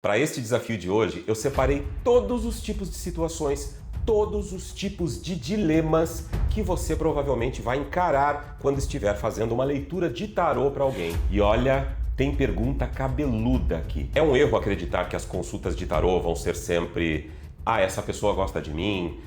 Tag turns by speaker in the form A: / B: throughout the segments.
A: Para este desafio de hoje, eu separei todos os tipos de situações, todos os tipos de dilemas que você provavelmente vai encarar quando estiver fazendo uma leitura de tarô para alguém. E olha, tem pergunta cabeluda aqui. É um erro acreditar que as consultas de tarô vão ser sempre: essa pessoa gosta de mim,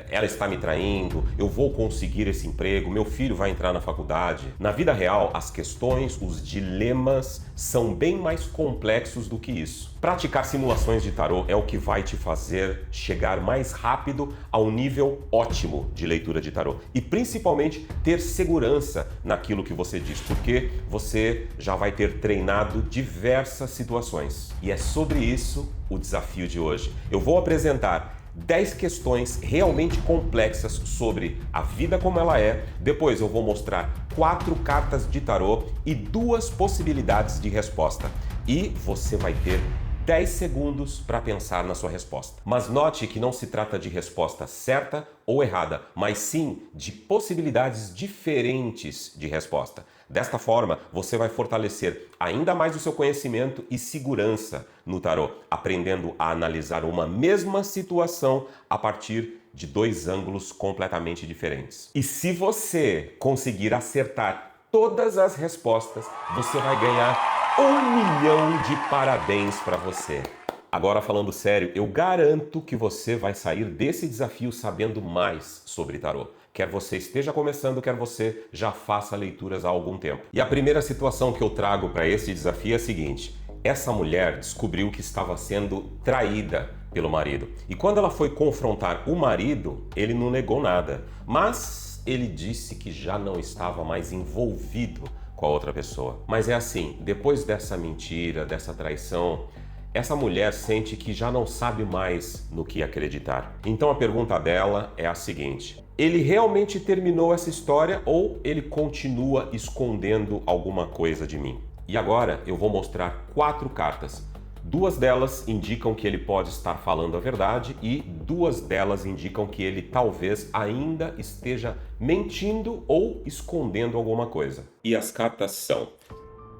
A: ela está me traindo, eu vou conseguir esse emprego, meu filho vai entrar na faculdade. Na vida real, as questões, os dilemas são bem mais complexos do que isso. Praticar simulações de tarô é o que vai te fazer chegar mais rápido ao nível ótimo de leitura de tarô e principalmente ter segurança naquilo que você diz, porque você já vai ter treinado diversas situações. E é sobre isso o desafio de hoje. Eu vou apresentar 10 questões realmente complexas sobre a vida como ela é. Depois eu vou mostrar 4 cartas de tarô e 2 possibilidades de resposta. E você vai ter 10 segundos para pensar na sua resposta. Mas note que não se trata de resposta certa ou errada, mas sim de possibilidades diferentes de resposta. Desta forma, você vai fortalecer ainda mais o seu conhecimento e segurança no tarô, aprendendo a analisar uma mesma situação a partir de 2 ângulos completamente diferentes. E se você conseguir acertar todas as respostas, você vai ganhar 1 milhão de parabéns para você. Agora, falando sério, eu garanto que você vai sair desse desafio sabendo mais sobre tarô. Quer você esteja começando, quer você já faça leituras há algum tempo. E a primeira situação que eu trago para esse desafio é a seguinte: essa mulher descobriu que estava sendo traída pelo marido. E quando ela foi confrontar o marido, ele não negou nada, mas ele disse que já não estava mais envolvido com a outra pessoa. Mas é assim, depois dessa mentira, dessa traição, essa mulher sente que já não sabe mais no que acreditar. Então a pergunta dela é a seguinte: ele realmente terminou essa história ou ele continua escondendo alguma coisa de mim? E agora eu vou mostrar 4 cartas. 2 delas indicam que ele pode estar falando a verdade e 2 delas indicam que ele talvez ainda esteja mentindo ou escondendo alguma coisa. E as cartas são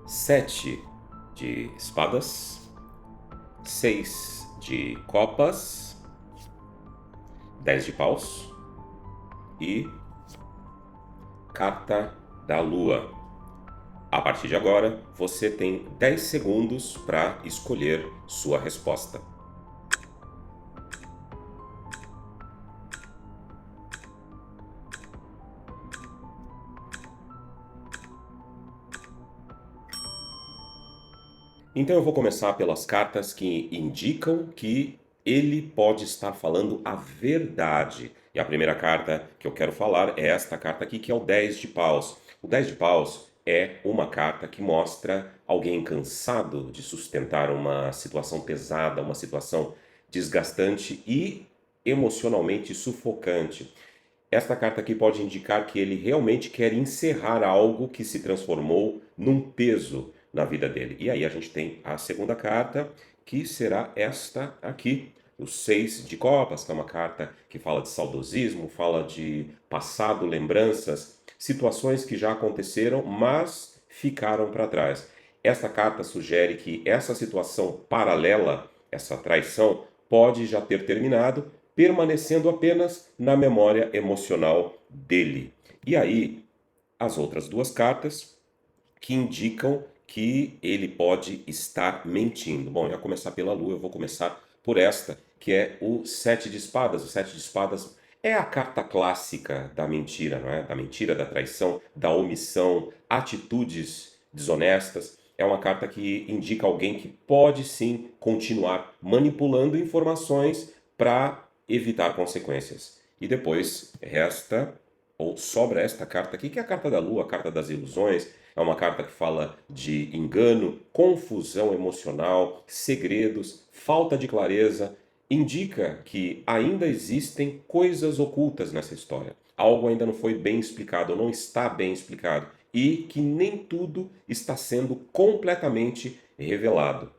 A: 7 de espadas, 6 de copas, 10 de paus e carta da lua. A partir de agora, você tem 10 segundos para escolher sua resposta. Então eu vou começar pelas cartas que indicam que ele pode estar falando a verdade. E a primeira carta que eu quero falar é esta carta aqui, que é o 10 de paus. O 10 de paus é uma carta que mostra alguém cansado de sustentar uma situação pesada, uma situação desgastante e emocionalmente sufocante. Esta carta aqui pode indicar que ele realmente quer encerrar algo que se transformou num peso na vida dele. E aí a gente tem a segunda carta, que será esta aqui, o 6 de copas, que é uma carta que fala de saudosismo, fala de passado, lembranças, situações que já aconteceram, mas ficaram para trás. Esta carta sugere que essa situação paralela, essa traição, pode já ter terminado, permanecendo apenas na memória emocional dele. E aí, as outras 2 cartas que indicam que ele pode estar mentindo. Bom, eu ia começar pela lua, eu vou começar por esta, que é o 7 de espadas. O 7 de espadas é a carta clássica da mentira, não é? Da mentira, da traição, da omissão, atitudes desonestas. É uma carta que indica alguém que pode sim continuar manipulando informações para evitar consequências. E depois resta, ou sobra esta carta aqui, que é a carta da lua, a carta das ilusões. É uma carta que fala de engano, confusão emocional, segredos, falta de clareza. Indica que ainda existem coisas ocultas nessa história. Algo ainda não foi bem explicado, ou não está bem explicado. E que nem tudo está sendo completamente revelado.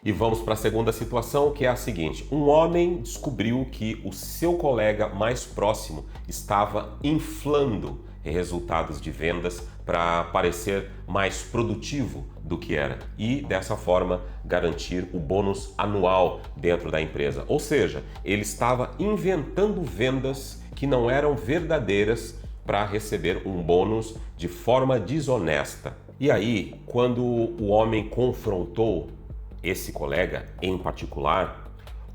A: E vamos para a segunda situação, que é a seguinte: um homem descobriu que o seu colega mais próximo estava inflando resultados de vendas para parecer mais produtivo do que era e dessa forma garantir o bônus anual dentro da empresa. Ou seja, ele estava inventando vendas que não eram verdadeiras para receber um bônus de forma desonesta. E aí, quando o homem confrontou esse colega em particular,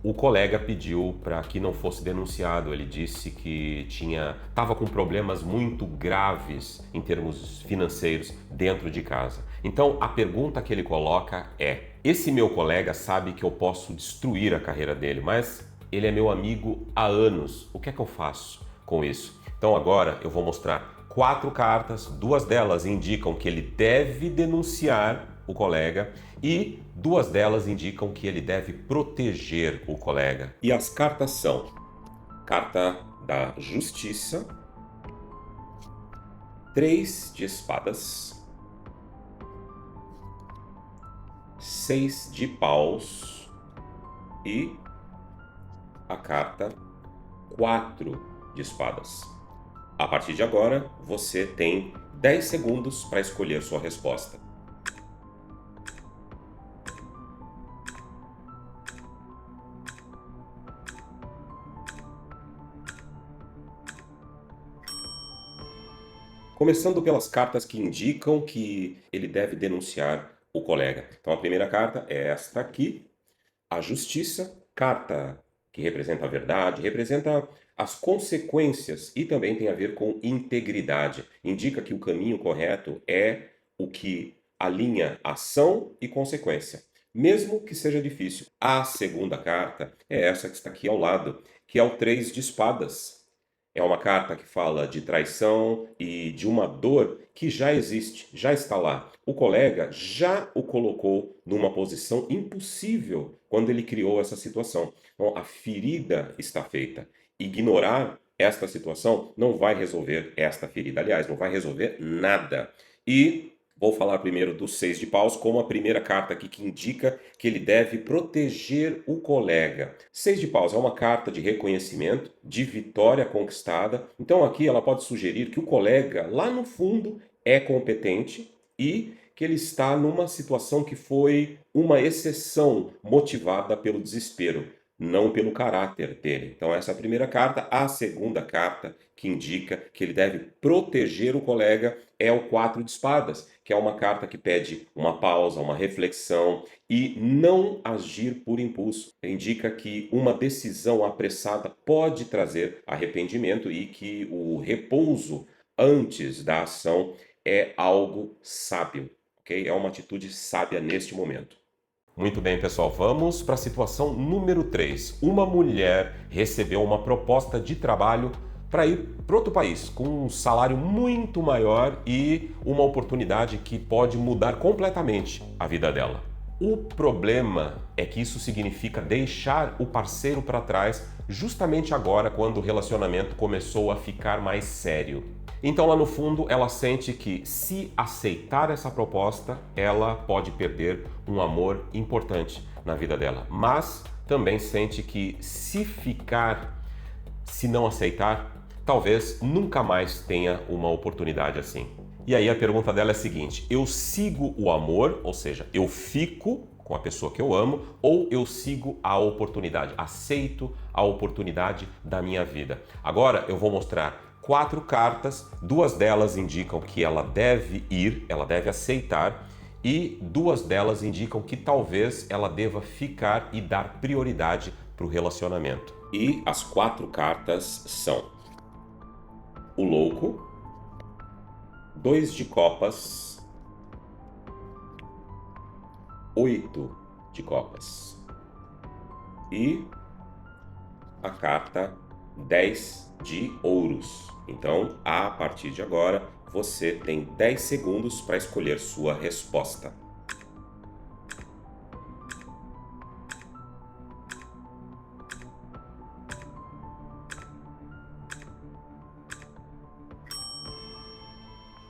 A: o colega pediu para que não fosse denunciado. Ele disse que estava com problemas muito graves em termos financeiros dentro de casa. Então a pergunta que ele coloca é: esse meu colega sabe que eu posso destruir a carreira dele, mas ele é meu amigo há anos. O que é que eu faço com isso? Então agora eu vou mostrar 4 cartas, 2 delas indicam que ele deve denunciar o colega e 2 delas indicam que ele deve proteger o colega. E as cartas são: carta da justiça, 3 de espadas, 6 de paus e a carta 4 de espadas. A partir de agora, você tem 10 segundos para escolher sua resposta. Começando pelas cartas que indicam que ele deve denunciar o colega. Então a primeira carta é esta aqui, a justiça, carta que representa a verdade, representa as consequências e também tem a ver com integridade. Indica que o caminho correto é o que alinha ação e consequência, mesmo que seja difícil. A segunda carta é essa que está aqui ao lado, que é o 3 de espadas. É uma carta que fala de traição e de uma dor que já existe, já está lá. O colega já o colocou numa posição impossível quando ele criou essa situação. Então, a ferida está feita. Ignorar esta situação não vai resolver esta ferida. Aliás, não vai resolver nada. E vou falar primeiro do 6 de paus, como a primeira carta aqui que indica que ele deve proteger o colega. 6 de paus é uma carta de reconhecimento, de vitória conquistada. Então aqui ela pode sugerir que o colega, lá no fundo, é competente e que ele está numa situação que foi uma exceção motivada pelo desespero, não pelo caráter dele. Então essa é a primeira carta. A segunda carta que indica que ele deve proteger o colega é o 4 de espadas, que é uma carta que pede uma pausa, uma reflexão e não agir por impulso. Indica que uma decisão apressada pode trazer arrependimento e que o repouso antes da ação é algo sábio, ok? É uma atitude sábia neste momento. Muito bem, pessoal, vamos para a situação número 3. Uma mulher recebeu uma proposta de trabalho para ir para outro país, com um salário muito maior e uma oportunidade que pode mudar completamente a vida dela. O problema é que isso significa deixar o parceiro para trás justamente agora, quando o relacionamento começou a ficar mais sério. Então, lá no fundo, ela sente que se aceitar essa proposta, ela pode perder um amor importante na vida dela. Mas também sente que se não aceitar, talvez nunca mais tenha uma oportunidade assim. E aí a pergunta dela é a seguinte: eu sigo o amor, ou seja, eu fico com a pessoa que eu amo, ou eu sigo a oportunidade, aceito a oportunidade da minha vida? Agora eu vou mostrar 4 cartas, 2 delas indicam que ela deve ir, ela deve aceitar, e 2 delas indicam que talvez ela deva ficar e dar prioridade para o relacionamento. E as 4 cartas são o louco, 2 de copas, 8 de copas e a carta 10 de ouros. Então, a partir de agora, você tem 10 segundos para escolher sua resposta.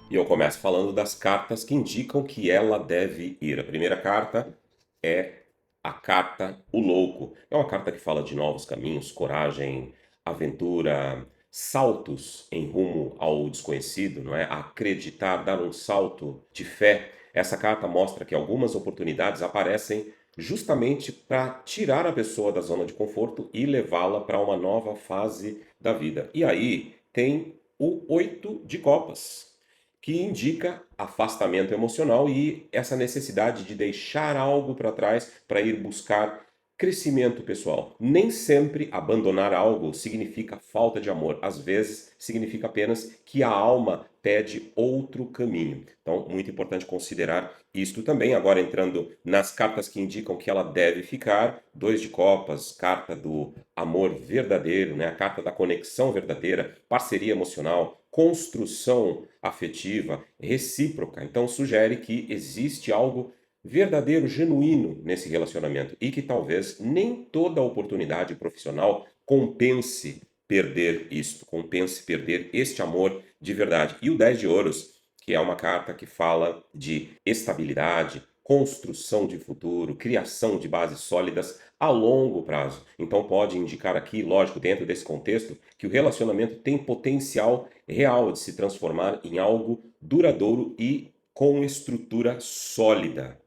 A: E eu começo falando das cartas que indicam que ela deve ir. A primeira carta é a carta O Louco. É uma carta que fala de novos caminhos, coragem, aventura, saltos em rumo ao desconhecido, não é? Acreditar, dar um salto de fé. Essa carta mostra que algumas oportunidades aparecem justamente para tirar a pessoa da zona de conforto e levá-la para uma nova fase da vida. E aí tem o 8 de copas, que indica afastamento emocional e essa necessidade de deixar algo para trás para ir buscar crescimento pessoal. Nem sempre abandonar algo significa falta de amor. Às vezes significa apenas que a alma pede outro caminho. Então, muito importante considerar isto também. Agora entrando nas cartas que indicam que ela deve ficar, 2 de copas, carta do amor verdadeiro, né? A carta da conexão verdadeira, parceria emocional, construção afetiva, recíproca. Então, sugere que existe algo verdadeiro, genuíno nesse relacionamento e que talvez nem toda oportunidade profissional compense perder isto, compense perder este amor de verdade. E o 10 de ouros, que é uma carta que fala de estabilidade, construção de futuro, criação de bases sólidas a longo prazo. Então pode indicar aqui, lógico, dentro desse contexto, que o relacionamento tem potencial real de se transformar em algo duradouro e com estrutura sólida.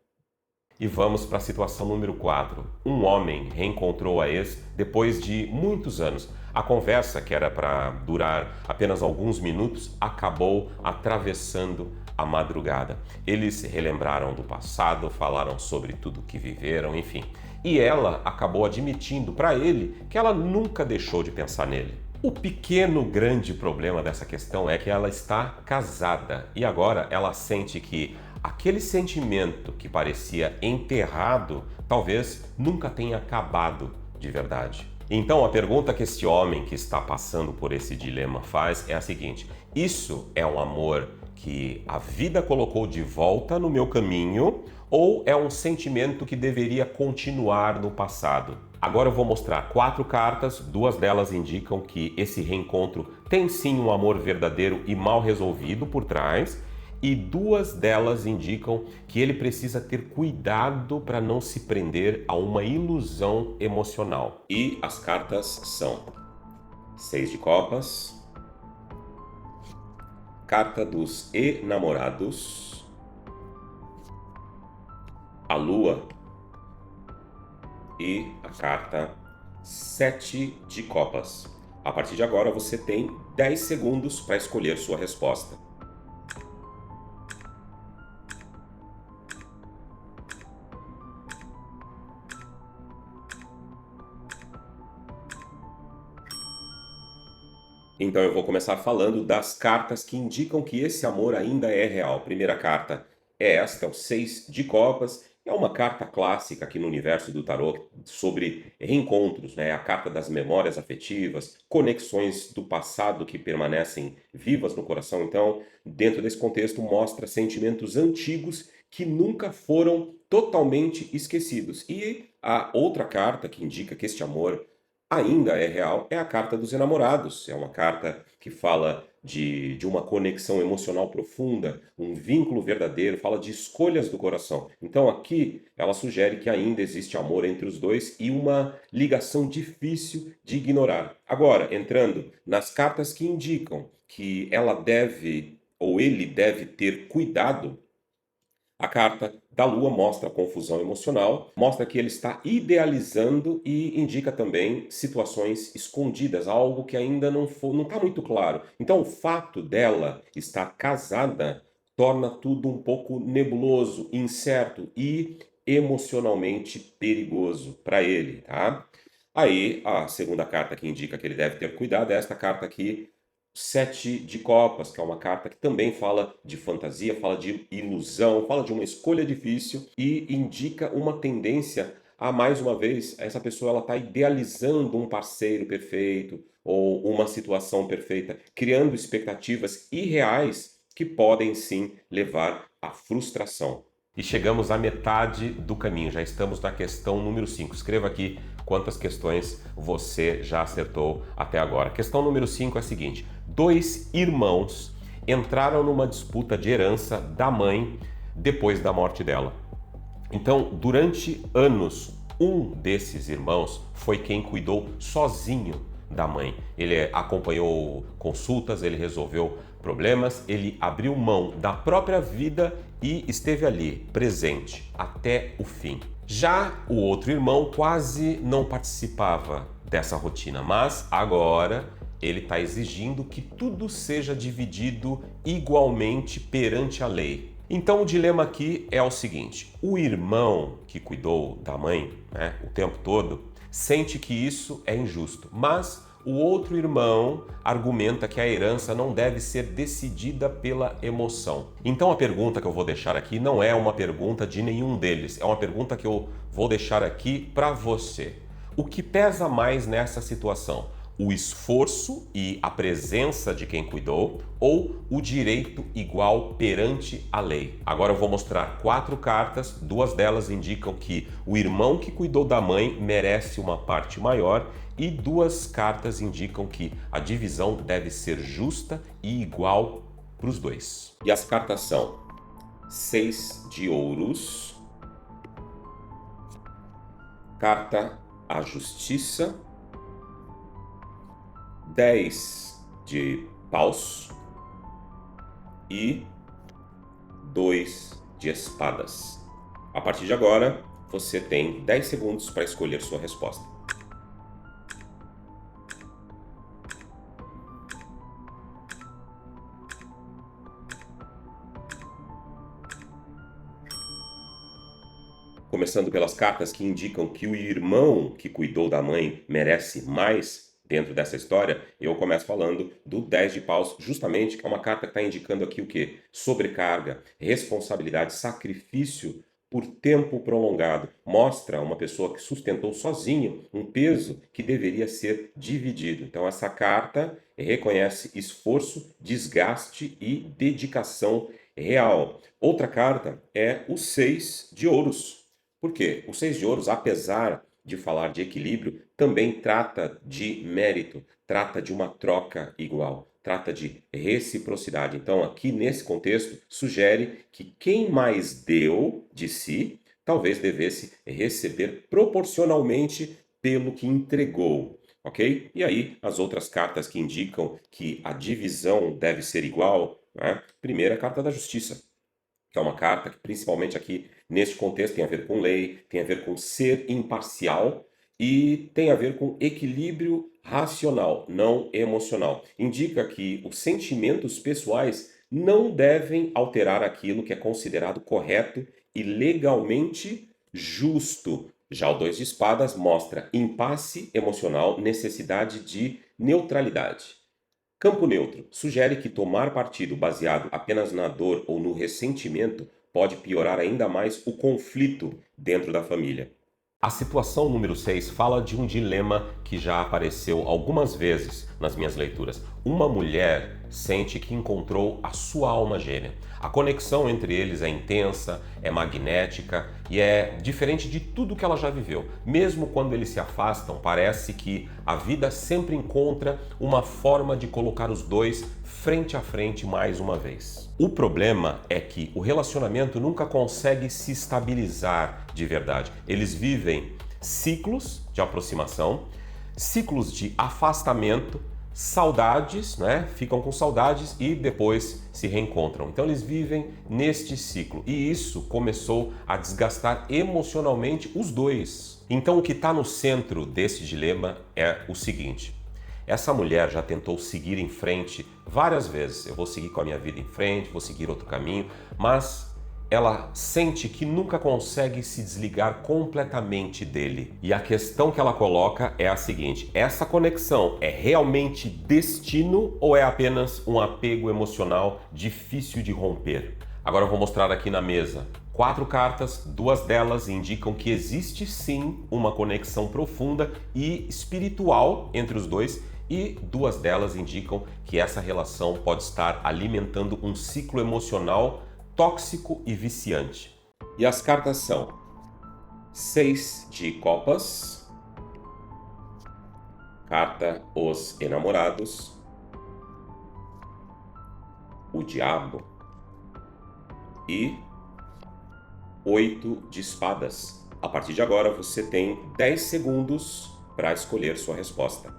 A: E vamos para a situação número 4. Um homem reencontrou a ex depois de muitos anos. A conversa, que era para durar apenas alguns minutos, acabou atravessando a madrugada. Eles se relembraram do passado, falaram sobre tudo que viveram, enfim. E ela acabou admitindo para ele que ela nunca deixou de pensar nele. O pequeno grande problema dessa questão é que ela está casada e agora ela sente que aquele sentimento que parecia enterrado talvez nunca tenha acabado de verdade. Então a pergunta que esse homem que está passando por esse dilema faz é a seguinte: isso é um amor que a vida colocou de volta no meu caminho ou é um sentimento que deveria continuar no passado? Agora eu vou mostrar 4 cartas, 2 delas indicam que esse reencontro tem sim um amor verdadeiro e mal resolvido por trás, e 2 delas indicam que ele precisa ter cuidado para não se prender a uma ilusão emocional. E as cartas são 6 de copas, carta dos enamorados, a lua e a carta 7 de copas. A partir de agora você tem 10 segundos para escolher sua resposta. Então eu vou começar falando das cartas que indicam que esse amor ainda é real. A primeira carta é esta, o 6 de copas. É uma carta clássica aqui no universo do tarô sobre reencontros, né? A carta das memórias afetivas, conexões do passado que permanecem vivas no coração. Então, dentro desse contexto, mostra sentimentos antigos que nunca foram totalmente esquecidos. E a outra carta que indica que este amor ainda é real é a carta dos enamorados. É uma carta que fala de uma conexão emocional profunda, um vínculo verdadeiro, fala de escolhas do coração. Então aqui ela sugere que ainda existe amor entre os dois e uma ligação difícil de ignorar. Agora, entrando nas cartas que indicam que ela deve ou ele deve ter cuidado, a carta da Lua mostra a confusão emocional, mostra que ele está idealizando e indica também situações escondidas, algo que ainda não está muito claro. Então, o fato dela estar casada torna tudo um pouco nebuloso, incerto e emocionalmente perigoso para ele, tá? Aí, a segunda carta que indica que ele deve ter cuidado é esta carta aqui, 7 de copas, que é uma carta que também fala de fantasia, fala de ilusão, fala de uma escolha difícil e indica uma tendência a, mais uma vez, essa pessoa ela está idealizando um parceiro perfeito ou uma situação perfeita, criando expectativas irreais que podem sim levar à frustração. E chegamos à metade do caminho, já estamos na questão número 5. Escreva aqui quantas questões você já acertou até agora. Questão número 5 é a seguinte: 2 irmãos entraram numa disputa de herança da mãe depois da morte dela. Então, durante anos, um desses irmãos foi quem cuidou sozinho da mãe. Ele acompanhou consultas, ele resolveu problemas, ele abriu mão da própria vida e esteve ali, presente, até o fim. Já o outro irmão quase não participava dessa rotina, mas agora ele está exigindo que tudo seja dividido igualmente perante a lei. Então o dilema aqui é o seguinte: o irmão que cuidou da mãe, o tempo todo, sente que isso é injusto, mas o outro irmão argumenta que a herança não deve ser decidida pela emoção. Então a pergunta que eu vou deixar aqui não é uma pergunta de nenhum deles, é uma pergunta que eu vou deixar aqui para você. O que pesa mais nessa situação? O esforço e a presença de quem cuidou ou o direito igual perante a lei? Agora eu vou mostrar 4 cartas, 2 delas indicam que o irmão que cuidou da mãe merece uma parte maior e 2 cartas indicam que a divisão deve ser justa e igual para os dois. E as cartas são 6 de ouros, carta a justiça, 10 de paus e 2 de espadas. A partir de agora, você tem 10 segundos para escolher sua resposta. Começando pelas cartas que indicam que o irmão que cuidou da mãe merece mais dentro dessa história, eu começo falando do 10 de paus, justamente, que é uma carta que está indicando aqui o quê? Sobrecarga, responsabilidade, sacrifício por tempo prolongado. Mostra uma pessoa que sustentou sozinho um peso que deveria ser dividido. Então essa carta reconhece esforço, desgaste e dedicação real. Outra carta é o 6 de ouros. Por quê? O 6 de ouros, apesar de falar de equilíbrio, também trata de mérito, trata de uma troca igual, trata de reciprocidade. Então, aqui nesse contexto, sugere que quem mais deu de si, talvez devesse receber proporcionalmente pelo que entregou, ok? E aí, as outras cartas que indicam que a divisão deve ser igual, né? Primeira, a carta da justiça, que é uma carta que, principalmente aqui neste contexto, tem a ver com lei, tem a ver com ser imparcial e tem a ver com equilíbrio racional, não emocional. Indica que os sentimentos pessoais não devem alterar aquilo que é considerado correto e legalmente justo. Já o 2 de espadas mostra impasse emocional, necessidade de neutralidade. Campo neutro sugere que tomar partido baseado apenas na dor ou no ressentimento pode piorar ainda mais o conflito dentro da família. A situação número 6 fala de um dilema que já apareceu algumas vezes nas minhas leituras. Uma mulher sente que encontrou a sua alma gêmea. A conexão entre eles é intensa, é magnética e é diferente de tudo que ela já viveu. Mesmo quando eles se afastam, parece que a vida sempre encontra uma forma de colocar os dois frente a frente mais uma vez. O problema é que o relacionamento nunca consegue se estabilizar de verdade. Eles vivem ciclos de aproximação, ciclos de afastamento, saudades, Ficam com saudades e depois se reencontram. Então eles vivem neste ciclo e isso começou a desgastar emocionalmente os dois. Então o que está no centro desse dilema é o seguinte: essa mulher já tentou seguir em frente várias vezes. Eu vou seguir com a minha vida em frente, vou seguir outro caminho, mas ela sente que nunca consegue se desligar completamente dele. E a questão que ela coloca é a seguinte: essa conexão é realmente destino ou é apenas um apego emocional difícil de romper? Agora eu vou mostrar aqui na mesa 4 cartas, 2 delas indicam que existe sim uma conexão profunda e espiritual entre os dois e 2 delas indicam que essa relação pode estar alimentando um ciclo emocional tóxico e viciante. E as cartas são 6 de copas, carta Os Enamorados, o Diabo e 8 de espadas. A partir de agora você tem 10 segundos para escolher sua resposta.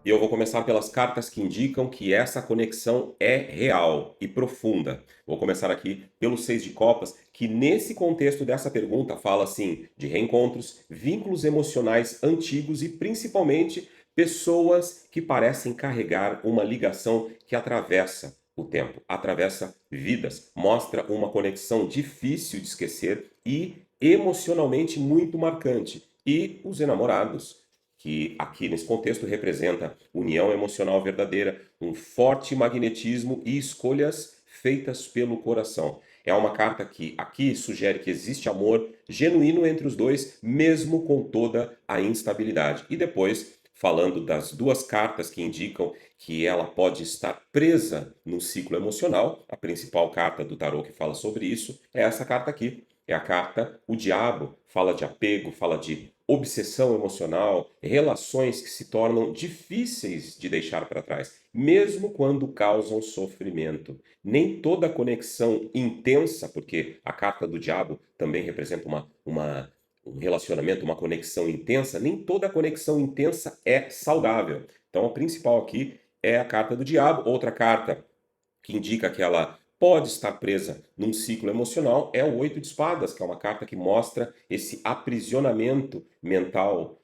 A: E eu vou começar pelas cartas que indicam que essa conexão é real e profunda. Vou começar aqui pelo Seis de Copas, que nesse contexto dessa pergunta fala assim de reencontros, vínculos emocionais antigos e principalmente pessoas que parecem carregar uma ligação que atravessa o tempo, atravessa vidas, mostra uma conexão difícil de esquecer e emocionalmente muito marcante. E os enamorados, que aqui nesse contexto representa união emocional verdadeira, um forte magnetismo e escolhas feitas pelo coração. É uma carta que aqui sugere que existe amor genuíno entre os dois, mesmo com toda a instabilidade. E depois, falando das duas cartas que indicam que ela pode estar presa no ciclo emocional, a principal carta do tarô que fala sobre isso é essa carta aqui. É a carta O Diabo, fala de apego, fala de obsessão emocional, relações que se tornam difíceis de deixar para trás, mesmo quando causam sofrimento. Nem toda conexão intensa, porque a carta do diabo também representa um relacionamento, uma conexão intensa, nem toda conexão intensa é saudável. Então, a principal aqui é a carta do diabo. Outra carta que indica que ela pode estar presa num ciclo emocional é o Oito de Espadas, que é uma carta que mostra esse aprisionamento mental,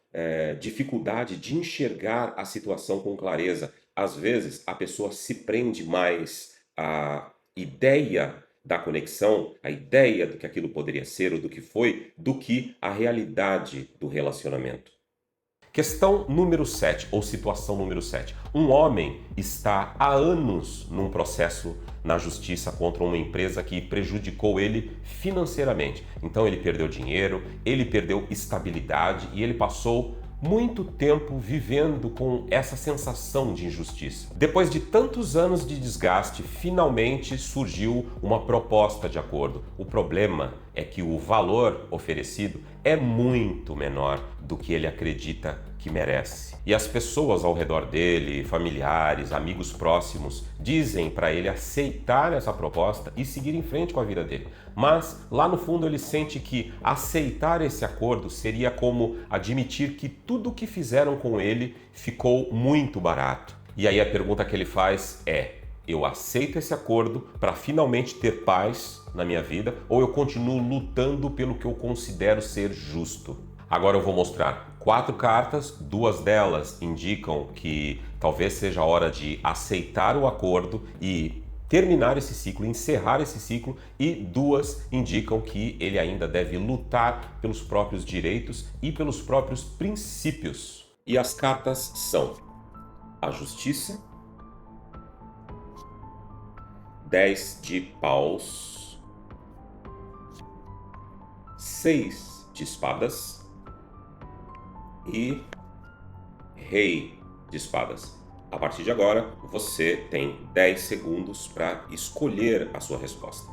A: dificuldade de enxergar a situação com clareza. Às vezes, a pessoa se prende mais à ideia da conexão, a ideia do que aquilo poderia ser ou do que foi, do que a realidade do relacionamento. Questão número 7, ou situação número 7. Um homem está há anos num processo na justiça contra uma empresa que prejudicou ele financeiramente. Então ele perdeu dinheiro, ele perdeu estabilidade e ele passou muito tempo vivendo com essa sensação de injustiça. Depois de tantos anos de desgaste, finalmente surgiu uma proposta de acordo. O problema é que o valor oferecido é muito menor do que ele acredita que merece. E as pessoas ao redor dele, familiares, amigos próximos, dizem para ele aceitar essa proposta e seguir em frente com a vida dele. Mas lá no fundo ele sente que aceitar esse acordo seria como admitir que tudo o que fizeram com ele ficou muito barato. E aí a pergunta que ele faz é: eu aceito esse acordo para finalmente ter paz na minha vida ou eu continuo lutando pelo que eu considero ser justo? Agora eu vou mostrar 4 cartas, 2 delas indicam que talvez seja a hora de aceitar o acordo e terminar esse ciclo, encerrar esse ciclo, e 2 indicam que ele ainda deve lutar pelos próprios direitos e pelos próprios princípios. E as cartas são a Justiça, 10 de paus, 6 de espadas e Rei de espadas. A partir de agora, você tem 10 segundos para escolher a sua resposta.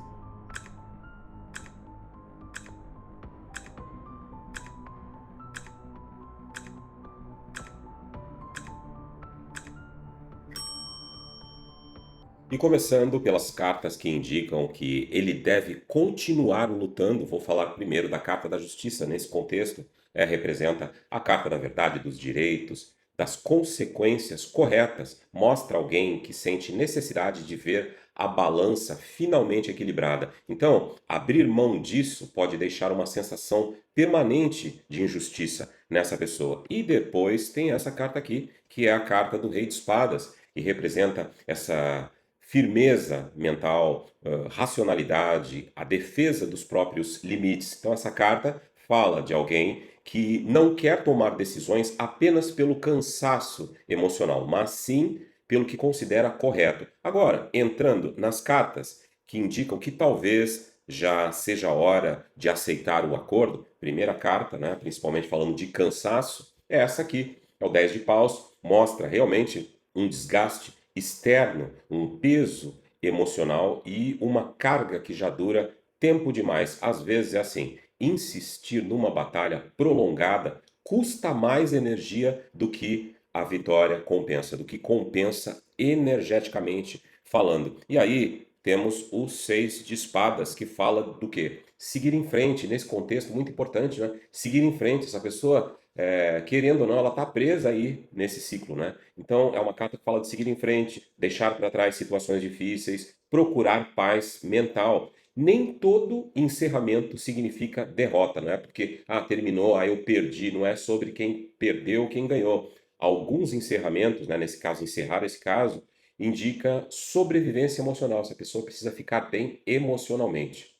A: E começando pelas cartas que indicam que ele deve continuar lutando, vou falar primeiro da carta da Justiça nesse contexto, representa a carta da verdade, dos direitos, das consequências corretas, mostra alguém que sente necessidade de ver a balança finalmente equilibrada. Então, abrir mão disso pode deixar uma sensação permanente de injustiça nessa pessoa. E depois tem essa carta aqui, que é a carta do Rei de Espadas, que representa essa firmeza mental, racionalidade, a defesa dos próprios limites. Então essa carta fala de alguém que não quer tomar decisões apenas pelo cansaço emocional, mas sim pelo que considera correto. Agora, entrando nas cartas que indicam que talvez já seja a hora de aceitar o acordo, primeira carta, né, principalmente falando de cansaço, é essa aqui, é o 10 de paus, mostra realmente um desgaste externo, um peso emocional e uma carga que já dura tempo demais. Às vezes é assim, insistir numa batalha prolongada custa mais energia do que a vitória compensa, do que compensa energeticamente falando. E aí temos o 6 de espadas, que fala do quê? Seguir em frente, nesse contexto muito importante, né? Seguir em frente, essa pessoa querendo ou não, ela está presa aí nesse ciclo, né? Então, é uma carta que fala de seguir em frente, deixar para trás situações difíceis, procurar paz mental. Nem todo encerramento significa derrota, não é porque, terminou, eu perdi, não é sobre quem perdeu, quem ganhou. Alguns encerramentos, né, nesse caso, encerrar esse caso, indica sobrevivência emocional. Essa pessoa precisa ficar bem emocionalmente.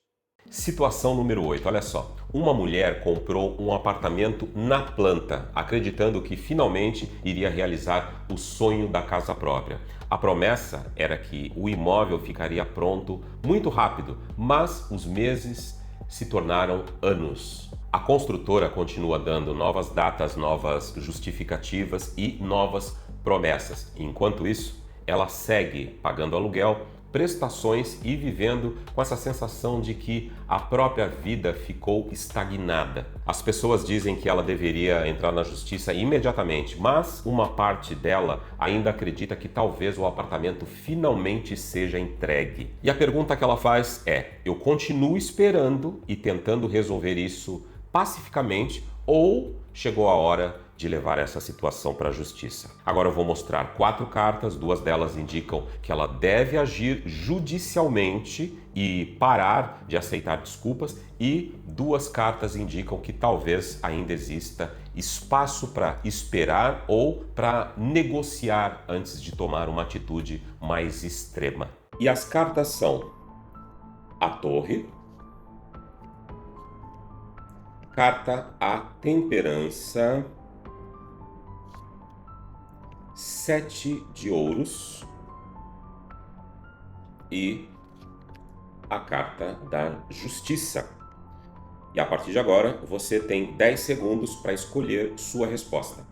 A: Situação número 8, olha só. Uma mulher comprou um apartamento na planta, acreditando que finalmente iria realizar o sonho da casa própria. A promessa era que o imóvel ficaria pronto muito rápido, mas os meses se tornaram anos. A construtora continua dando novas datas, novas justificativas e novas promessas. Enquanto isso, ela segue pagando aluguel, prestações e vivendo com essa sensação de que a própria vida ficou estagnada. As pessoas dizem que ela deveria entrar na justiça imediatamente, mas uma parte dela ainda acredita que talvez o apartamento finalmente seja entregue. E a pergunta que ela faz é: eu continuo esperando e tentando resolver isso pacificamente ou chegou a hora de levar essa situação para a justiça? Agora eu vou mostrar 4 cartas, 2 delas indicam que ela deve agir judicialmente e parar de aceitar desculpas, e 2 cartas indicam que talvez ainda exista espaço para esperar ou para negociar antes de tomar uma atitude mais extrema. E as cartas são a Torre, carta a Temperança, 7 de ouros e a carta da Justiça. E a partir de agora, você tem 10 segundos para escolher sua resposta.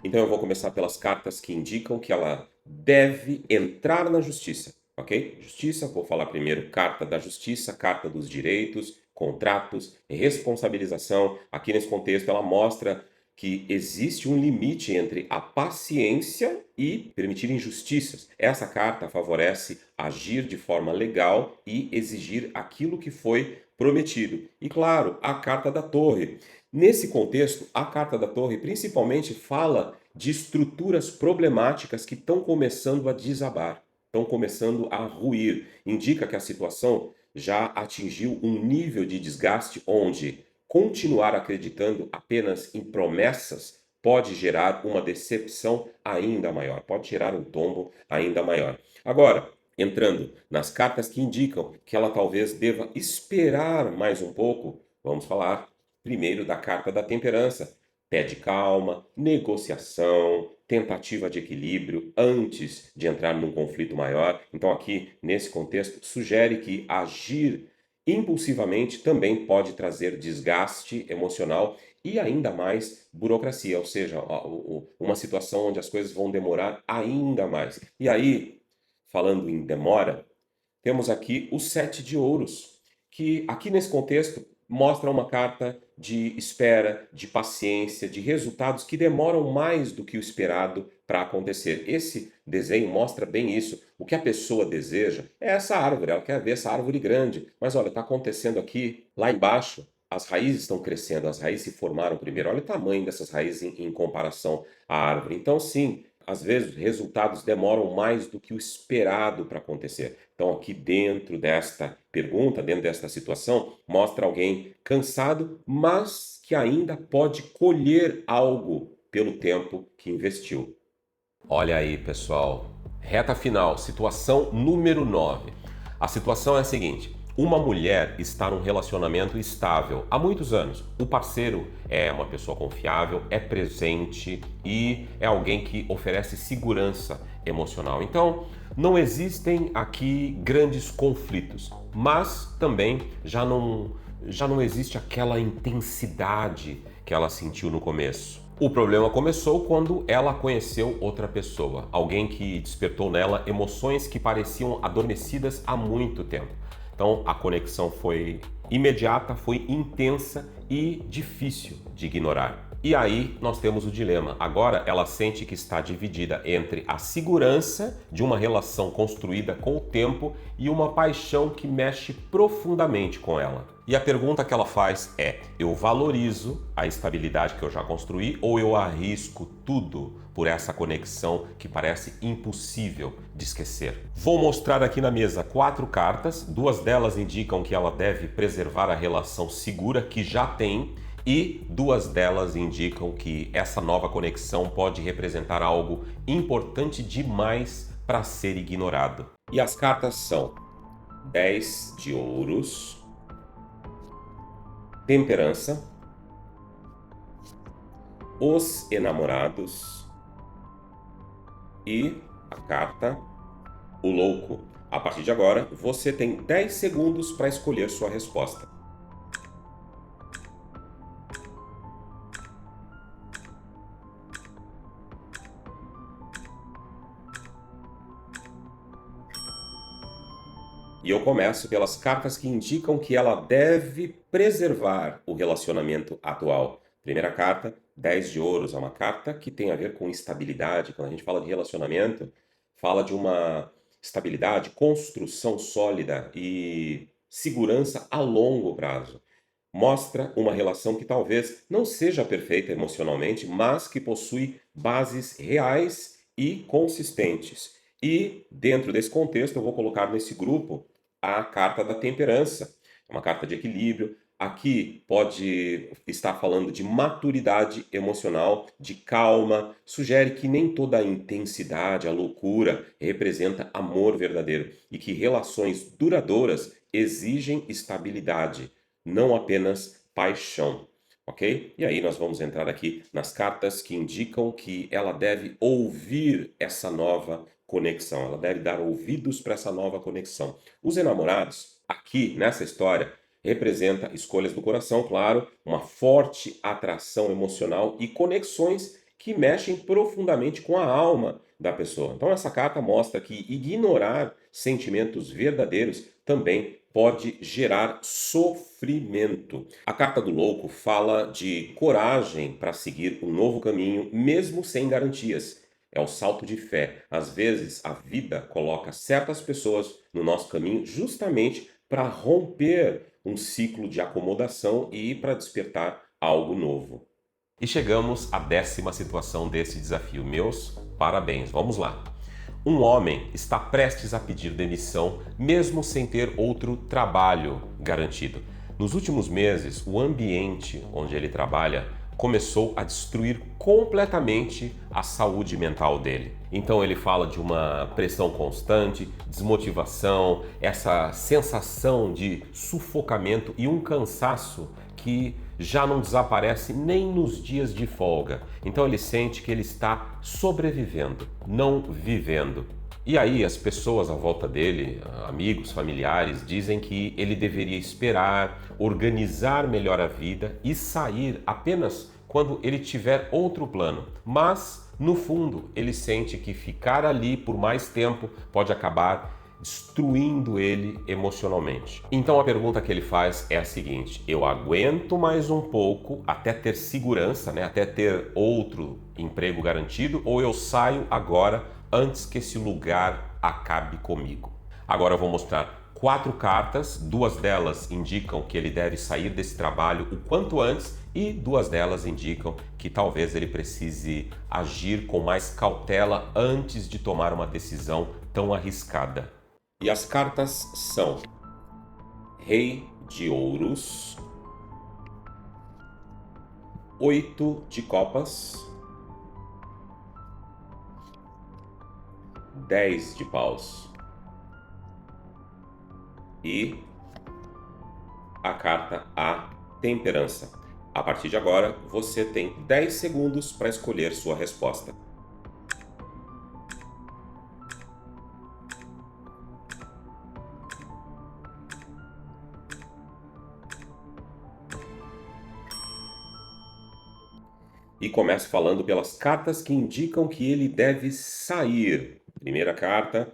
A: Então eu vou começar pelas cartas que indicam que ela deve entrar na justiça, ok? Justiça, vou falar primeiro carta da justiça, carta dos direitos, contratos, responsabilização. Aqui nesse contexto ela mostra que existe um limite entre a paciência e permitir injustiças. Essa carta favorece agir de forma legal e exigir aquilo que foi prometido. E claro, a carta da Torre. Nesse contexto, a carta da Torre principalmente fala de estruturas problemáticas que estão começando a desabar, estão começando a ruir. Indica que a situação já atingiu um nível de desgaste onde continuar acreditando apenas em promessas pode gerar uma decepção ainda maior, pode gerar um tombo ainda maior. Agora, entrando nas cartas que indicam que ela talvez deva esperar mais um pouco, vamos falar primeiro da carta da Temperança. Pede calma, negociação, tentativa de equilíbrio antes de entrar num conflito maior. Então aqui, nesse contexto, sugere que agir impulsivamente também pode trazer desgaste emocional e ainda mais burocracia, ou seja, uma situação onde as coisas vão demorar ainda mais. E aí, falando em demora, temos aqui o 7 de ouros, que aqui nesse contexto mostra uma carta de espera, de paciência, de resultados que demoram mais do que o esperado para acontecer. Esse desenho mostra bem isso. O que a pessoa deseja é essa árvore, ela quer ver essa árvore grande. Mas olha, está acontecendo aqui, lá embaixo, as raízes estão crescendo, as raízes se formaram primeiro. Olha o tamanho dessas raízes em comparação à árvore. Então, sim, às vezes os resultados demoram mais do que o esperado para acontecer. Então, aqui dentro desta pergunta, dentro desta situação, mostra alguém cansado, mas que ainda pode colher algo pelo tempo que investiu. Olha aí, pessoal. Reta final, situação número 9. A situação é a seguinte: uma mulher está num relacionamento estável há muitos anos. O parceiro é uma pessoa confiável, é presente e é alguém que oferece segurança emocional. Então, não existem aqui grandes conflitos, mas também já não existe aquela intensidade que ela sentiu no começo. O problema começou quando ela conheceu outra pessoa, alguém que despertou nela emoções que pareciam adormecidas há muito tempo. Então a conexão foi imediata, foi intensa e difícil de ignorar. E aí nós temos o dilema. Agora ela sente que está dividida entre a segurança de uma relação construída com o tempo e uma paixão que mexe profundamente com ela. E a pergunta que ela faz é: eu valorizo a estabilidade que eu já construí ou eu arrisco tudo por essa conexão que parece impossível de esquecer? Vou mostrar aqui na mesa 4 cartas, 2 delas indicam que ela deve preservar a relação segura que já tem e 2 delas indicam que essa nova conexão pode representar algo importante demais para ser ignorado. E as cartas são 10 de ouros, temperança, os enamorados e a carta o louco. A partir de agora, você tem 10 segundos para escolher sua resposta. E eu começo pelas cartas que indicam que ela deve preservar o relacionamento atual. Primeira carta, 10 de ouros, é uma carta que tem a ver com estabilidade. Quando a gente fala de relacionamento, fala de uma estabilidade, construção sólida e segurança a longo prazo. Mostra uma relação que talvez não seja perfeita emocionalmente, mas que possui bases reais e consistentes. E dentro desse contexto eu vou colocar nesse grupo a carta da temperança, é uma carta de equilíbrio. Aqui pode estar falando de maturidade emocional, de calma, sugere que nem toda a intensidade, a loucura representa amor verdadeiro e que relações duradouras exigem estabilidade, não apenas paixão. Ok? E aí nós vamos entrar aqui nas cartas que indicam que ela deve ouvir essa nova conexão, ela deve dar ouvidos para essa nova conexão. Os enamorados, aqui nessa história, representa escolhas do coração, claro, uma forte atração emocional e conexões que mexem profundamente com a alma da pessoa. Então essa carta mostra que ignorar sentimentos verdadeiros também pode gerar sofrimento. A carta do louco fala de coragem para seguir um novo caminho, mesmo sem garantias. É o salto de fé. Às vezes, a vida coloca certas pessoas no nosso caminho justamente para romper um ciclo de acomodação e para despertar algo novo. E chegamos à 10ª situação desse desafio. Meus parabéns. Vamos lá. Um homem está prestes a pedir demissão, mesmo sem ter outro trabalho garantido. Nos últimos meses, o ambiente onde ele trabalha começou a destruir completamente a saúde mental dele. Então ele fala de uma pressão constante, desmotivação, essa sensação de sufocamento e um cansaço que já não desaparece nem nos dias de folga. Então ele sente que ele está sobrevivendo, não vivendo. E aí as pessoas à volta dele, amigos, familiares, dizem que ele deveria esperar, organizar melhor a vida e sair apenas quando ele tiver outro plano. Mas, no fundo, ele sente que ficar ali por mais tempo pode acabar destruindo ele emocionalmente. Então a pergunta que ele faz é a seguinte: eu aguento mais um pouco até ter segurança, até ter outro emprego garantido, ou eu saio agora antes que esse lugar acabe comigo? Agora eu vou mostrar 4 cartas, 2 delas indicam que ele deve sair desse trabalho o quanto antes e 2 delas indicam que talvez ele precise agir com mais cautela antes de tomar uma decisão tão arriscada. E as cartas são Rei de Ouros, 8 de Copas, 10 de Paus e a carta A Temperança. A partir de agora, você tem 10 segundos para escolher sua resposta. E começo falando pelas cartas que indicam que ele deve sair. Primeira carta,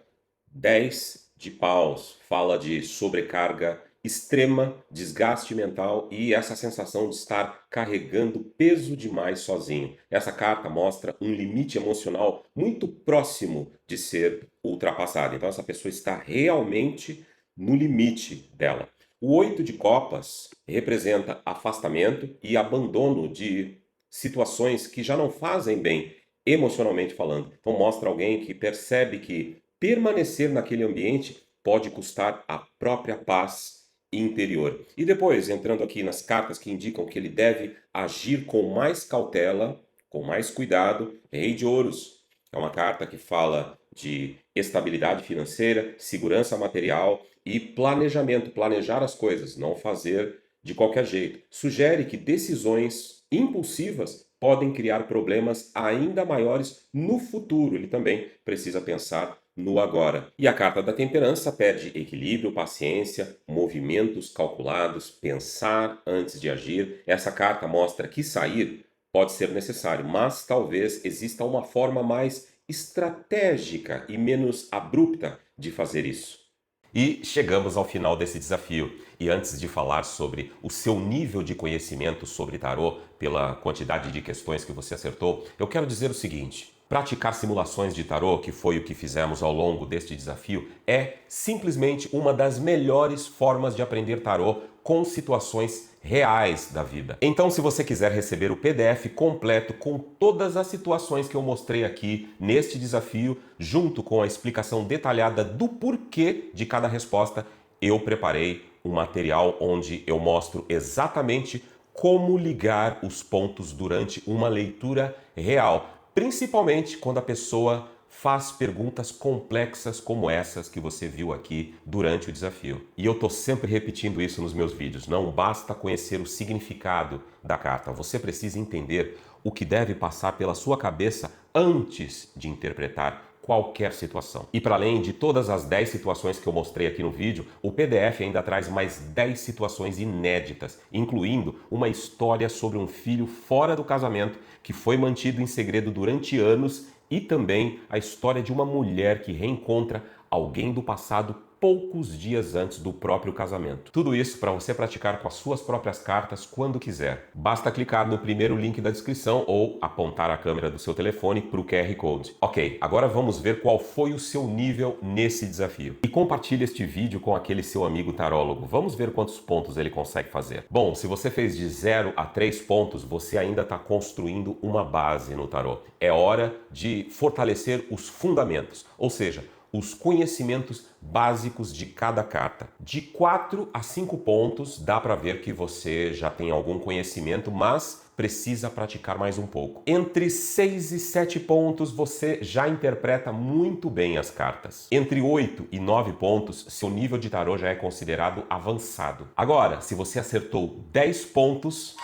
A: 10 de Paus, fala de sobrecarga extrema, desgaste mental e essa sensação de estar carregando peso demais sozinho. Essa carta mostra um limite emocional muito próximo de ser ultrapassado. Então essa pessoa está realmente no limite dela. O 8 de copas representa afastamento e abandono de situações que já não fazem bem emocionalmente falando. Então mostra alguém que percebe que permanecer naquele ambiente pode custar a própria paz interior. E depois, entrando aqui nas cartas que indicam que ele deve agir com mais cautela, com mais cuidado, Rei de Ouros. É uma carta que fala de estabilidade financeira, segurança material e planejamento, planejar as coisas, não fazer de qualquer jeito. Sugere que decisões impulsivas podem criar problemas ainda maiores no futuro. Ele também precisa pensar no agora. E a carta da temperança pede equilíbrio, paciência, movimentos calculados, pensar antes de agir. Essa carta mostra que sair pode ser necessário, mas talvez exista uma forma mais estratégica e menos abrupta de fazer isso. E chegamos ao final desse desafio. E antes de falar sobre o seu nível de conhecimento sobre tarô, pela quantidade de questões que você acertou, eu quero dizer o seguinte: praticar simulações de tarô, que foi o que fizemos ao longo deste desafio, é simplesmente uma das melhores formas de aprender tarô com situações reais da vida. Então, se você quiser receber o PDF completo com todas as situações que eu mostrei aqui neste desafio, junto com a explicação detalhada do porquê de cada resposta, eu preparei um material onde eu mostro exatamente como ligar os pontos durante uma leitura real, principalmente quando a pessoa faz perguntas complexas como essas que você viu aqui durante o desafio. E eu tô sempre repetindo isso nos meus vídeos. Não basta conhecer o significado da carta. Você precisa entender o que deve passar pela sua cabeça antes de interpretar qualquer situação. E para além de todas as 10 situações que eu mostrei aqui no vídeo, o PDF ainda traz mais 10 situações inéditas, incluindo uma história sobre um filho fora do casamento que foi mantido em segredo durante anos e também a história de uma mulher que reencontra alguém do passado poucos dias antes do próprio casamento. Tudo isso para você praticar com as suas próprias cartas quando quiser. Basta clicar no primeiro link da descrição ou apontar a câmera do seu telefone para o QR Code. Ok, agora vamos ver qual foi o seu nível nesse desafio. E compartilhe este vídeo com aquele seu amigo tarólogo. Vamos ver quantos pontos ele consegue fazer. Bom, se você fez de 0 a 3 pontos, você ainda está construindo uma base no tarô. É hora de fortalecer os fundamentos, ou seja, os conhecimentos básicos de cada carta. De 4 a 5 pontos dá para ver que você já tem algum conhecimento, mas precisa praticar mais um pouco. Entre 6 e 7 pontos você já interpreta muito bem as cartas. Entre 8 e 9 pontos, seu nível de tarô já é considerado avançado. Agora, se você acertou 10 pontos,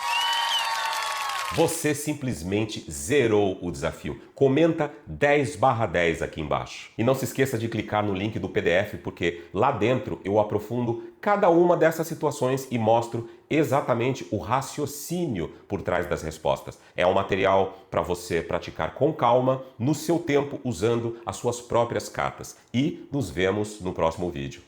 A: você simplesmente zerou o desafio. Comenta 10/10 aqui embaixo. E não se esqueça de clicar no link do PDF, porque lá dentro eu aprofundo cada uma dessas situações e mostro exatamente o raciocínio por trás das respostas. É um material para você praticar com calma, no seu tempo, usando as suas próprias cartas. E nos vemos no próximo vídeo.